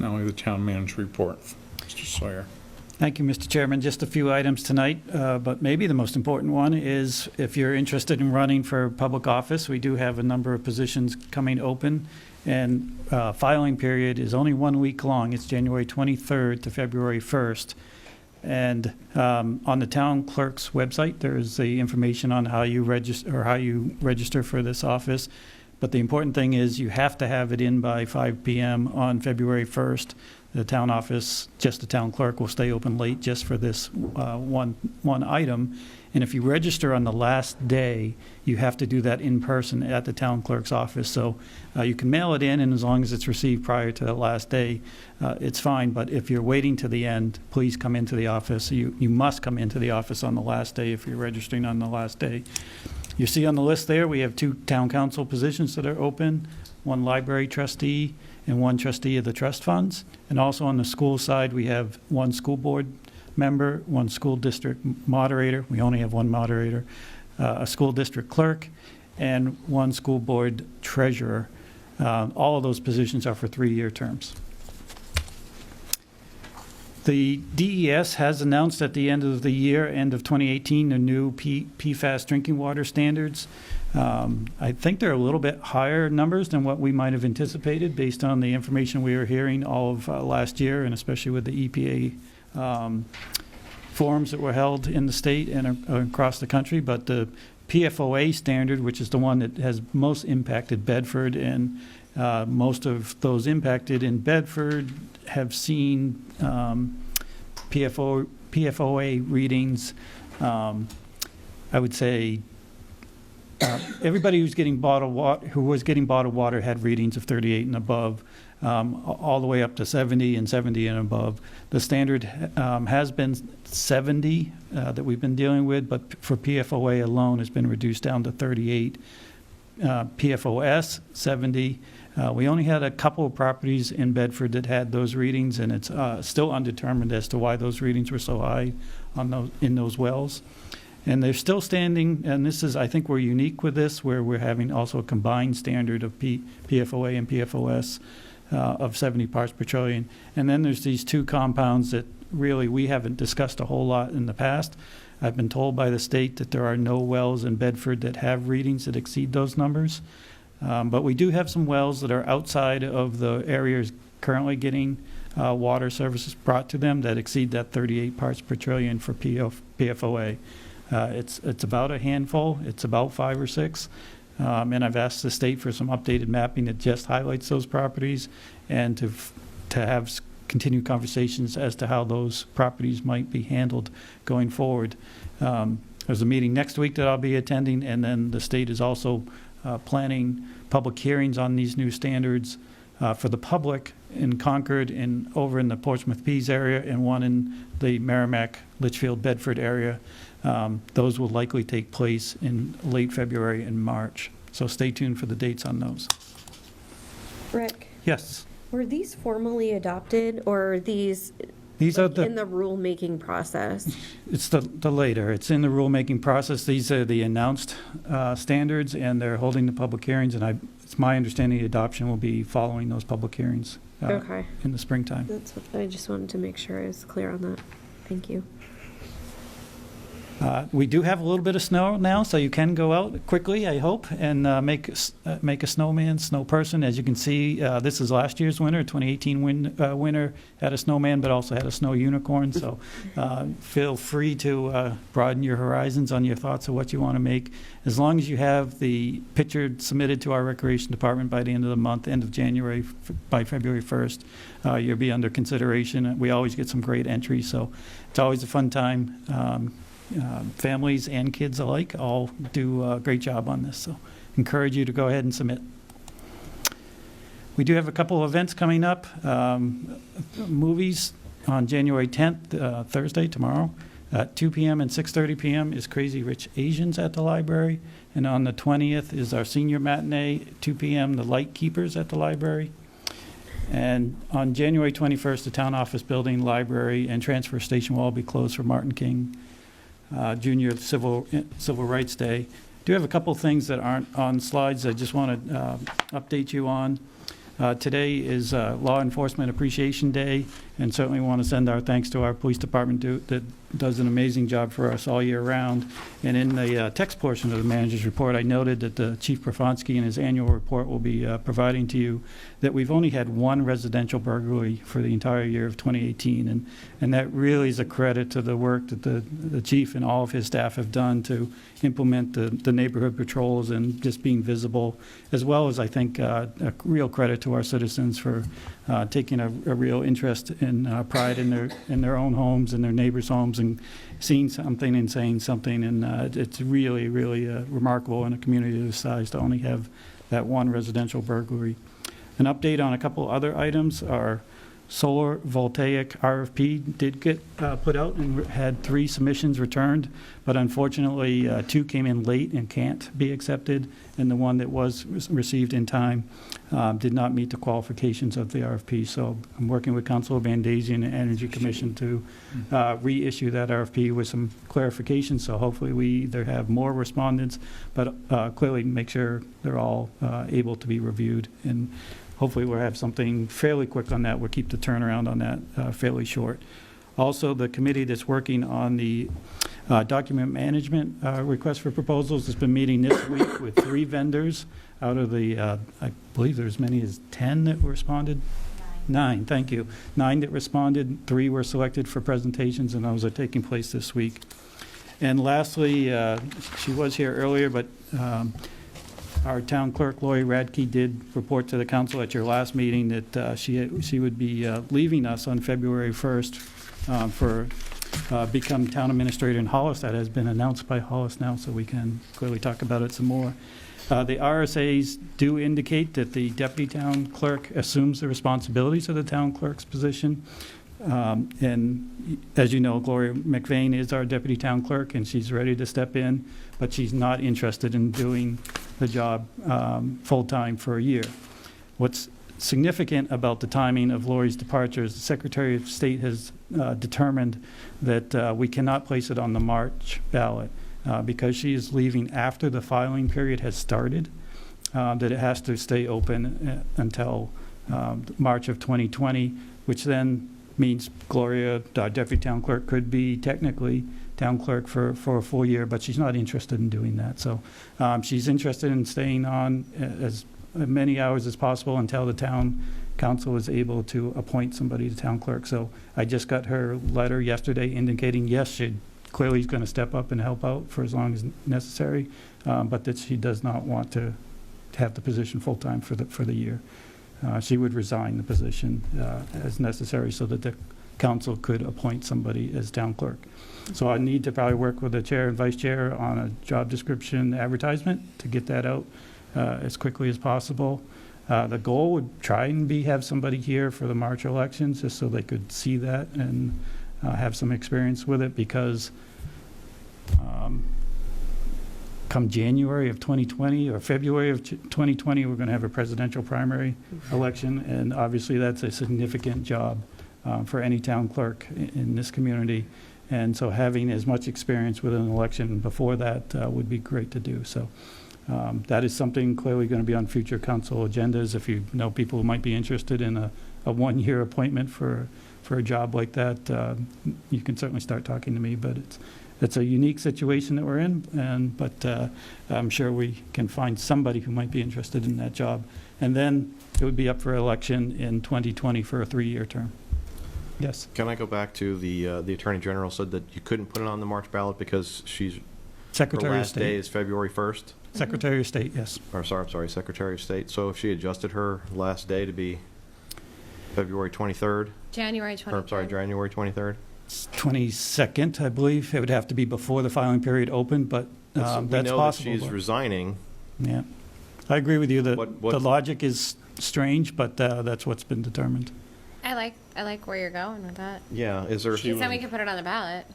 Now the town manager report. Mr. Sawyer. Thank you, Mr. Chairman. Just a few items tonight, but maybe the most important one is if you're interested in running for public office, we do have a number of positions coming open, and filing period is only 1 week long. It's January 23rd to February 1st. And on the town clerk's website, there is the information on how you register for this office. But the important thing is you have to have it in by 5 p.m. on February 1st. The town office, just the town clerk, will stay open late just for this one item. And if you register on the last day, you have to do that in person at the town clerk's office. So you can mail it in, and as long as it's received prior to the last day, it's fine. But if you're waiting to the end, please come into the office. You must come into the office on the last day if you're registering on the last day. You see on the list there, we have 2 town council positions that are open, 1 library trustee and 1 trustee of the trust funds. And also on the school side, we have 1 school board member, 1 school district moderator. We only have 1 moderator, a school district clerk, and 1 school board treasurer. All of those positions are for 3-year terms. The DES has announced at the end of the year, end of 2018, the new PFAS drinking water standards. I think they're a little bit higher numbers than what we might have anticipated based on the information we were hearing all of last year, and especially with the EPA forums that were held in the state and across the country. But the PFOA standard, which is the one that has most impacted Bedford, and most of those impacted in Bedford have seen PFOA readings. I would say everybody who was getting bottled water had readings of 38 and above, all the way up to 70 and 70 and above. The standard has been 70 that we've been dealing with, but for PFOA alone has been reduced down to 38. PFOS 70. We only had a couple of properties in Bedford that had those readings, and it's still undetermined as to why those readings were so high on in those wells. And they're still standing, and this is, I think we're unique with this, where we're having also a combined standard of PFOA and PFOS of 70 parts per trillion. And then there's these 2 compounds that really we haven't discussed a whole lot in the past. I've been told by the state that there are no wells in Bedford that have readings that exceed those numbers. But we do have some wells that are outside of the areas currently getting water services brought to them that exceed that 38 parts per trillion for PFOA. It's about a handful. It's about 5 or 6. And I've asked the state for some updated mapping that just highlights those properties, and to have continued conversations as to how those properties might be handled going forward. There's a meeting next week that I'll be attending, and then the state is also planning public hearings on these new standards for the public in Concord and over in the Portsmouth Pease area, and one in the Merrimack, Litchfield, Bedford area. Those will likely take place in late February and March. So stay tuned for the dates on those. Rick? Yes. Were these formally adopted, or are these are in the rulemaking process? It's the later. It's in the rulemaking process. These are the announced standards, and they're holding the public hearings, and it's my understanding the adoption will be following those public hearings in the springtime. That's what I just wanted to make sure I was clear on that. Thank you. We do have a little bit of snow now, so you can go out quickly, I hope, and make a snowman, snow person. As you can see, this is last year's winter, 2018 winter had a snowman, but also had a snow unicorn. So feel free to broaden your horizons on your thoughts of what you want to make. As long as you have the picture submitted to our Recreation Department by the end of the month, end of January, by February 1st, you'll be under consideration. We always get some great entries, so it's always a fun time. Families and kids alike all do a great job on this, so encourage you to go ahead and submit. We do have a couple of events coming up. Movies on January 10th, Thursday, tomorrow, at 2 p.m. and 6:30 p.m. is Crazy Rich Asians at the library, and on the 20th is our senior matinee, 2 p.m., the Light Keepers at the library. And on January 21st, the town office building, library, and transfer station will all be closed for Martin King Junior Civil Rights Day. Do have a couple things that aren't on slides I just want to update you on. Today is Law Enforcement Appreciation Day, and certainly want to send our thanks to our police department that does an amazing job for us all year round. And in the text portion of the manager's report, I noted that the Chief Profonsky in his annual report will be providing to you that we've only had one residential burglary for the entire year of 2018, and that really is a credit to the work that the chief and all of his staff have done to implement the neighborhood patrols and just being visible, as well as I think a real credit to our citizens for taking a real interest and pride in their own homes and their neighbors' homes and seeing something and saying something. And it's really, really remarkable in a community this size to only have that one residential burglary. An update on a couple other items. Our solar voltaic RFP did get put out and had 3 submissions returned, but unfortunately 2 came in late and can't be accepted, and the one that was received in time did not meet the qualifications of the RFP. So I'm working with Councilor Van Dazen and Energy Commission to reissue that RFP with some clarifications, so hopefully we either have more respondents, but clearly make sure they're all able to be reviewed, and hopefully we'll have something fairly quick on that. We'll keep the turnaround on that fairly short. Also, the committee that's working on the document management request for proposals has been meeting this week with 3 vendors out of the, I believe there's as many as 10 that responded. 9, thank you. 9 that responded, 3 were selected for presentations, and those are taking place this week. And lastly, she was here earlier, but our town clerk, Lori Radke, did report to the council at your last meeting that she would be leaving us on February 1st for become town administrator in Hollis. That has been announced by Hollis now, so we can clearly talk about it some more. The RSAs do indicate that the deputy town clerk assumes the responsibilities of the town clerk's position. And as you know, Gloria McVeigh is our deputy town clerk, and she's ready to step in, but she's not interested in doing the job full-time for a year. What's significant about the timing of Lori's departure is the Secretary of State has determined that we cannot place it on the March ballot because she is leaving after the filing period has started, that it has to stay open until March of 2020, which then means Gloria, deputy town clerk, could be technically town clerk for a full year, but she's not interested in doing that. So she's interested in staying on as many hours as possible until the town council is able to appoint somebody to town clerk. So I just got her letter yesterday indicating, yes, she clearly is going to step up and help out for as long as necessary, but that she does not want to have the position full-time for the year. She would resign the position as necessary so that the council could appoint somebody as town clerk. So I need to probably work with the chair and vice chair on a job description advertisement to get that out as quickly as possible. The goal would try and have somebody here for the March elections just so they could see that and have some experience with it, because come January of 2020 or February of 2020, we're going to have a presidential primary election, and obviously that's a significant job for any town clerk in this community. And so having as much experience with an election before that would be great to do. So that is something clearly going to be on future council agendas. If you know people who might be interested in a one-year appointment for a job like that, you can certainly start talking to me. But it's a unique situation that we're in, but I'm sure we can find somebody who might be interested in that job. And then it would be up for election in 2020 for a 3-year term. Yes. Can I go back to the Attorney General said that you couldn't put it on the March ballot because her Secretary of last day State. is February 1st? Secretary of State, yes. Or sorry, I'm sorry, Secretary of State. So if she adjusted her last day to be February 23rd? January 23rd. Or, I'm sorry, January 23rd? It's 22nd, I believe. It would have to be before the filing period opened, but that's possible. We know that she's but- resigning. Yeah. I agree with you that What- the logic is strange, but that's what's been determined. I like where you're going with that. Yeah, is there... She said we could put it on the ballot.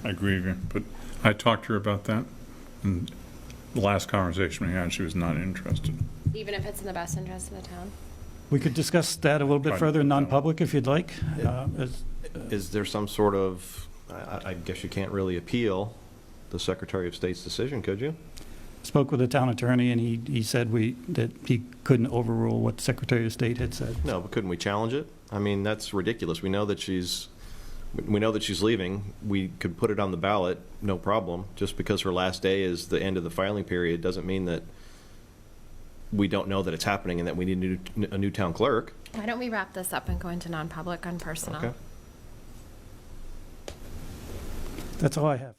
I agree with you, but I talked to her about that, and the last conversation we had, she was not interested. Even if it's in the best interest of the town. We could discuss that a little bit Right. further in non-public if you'd like. Is there some sort of... I guess you can't really appeal the Secretary of State's decision, could you? spoke with the town attorney, and he said that he couldn't overrule what the Secretary of State had said. No, but couldn't we challenge it? I mean, that's ridiculous. We know that she's leaving. We could put it on the ballot, no problem. Just because her last day is the end of the filing period doesn't mean that we don't know that it's happening and that we need a new town clerk. Why don't we wrap this up and go into non-public on personnel? Okay. That's all I have.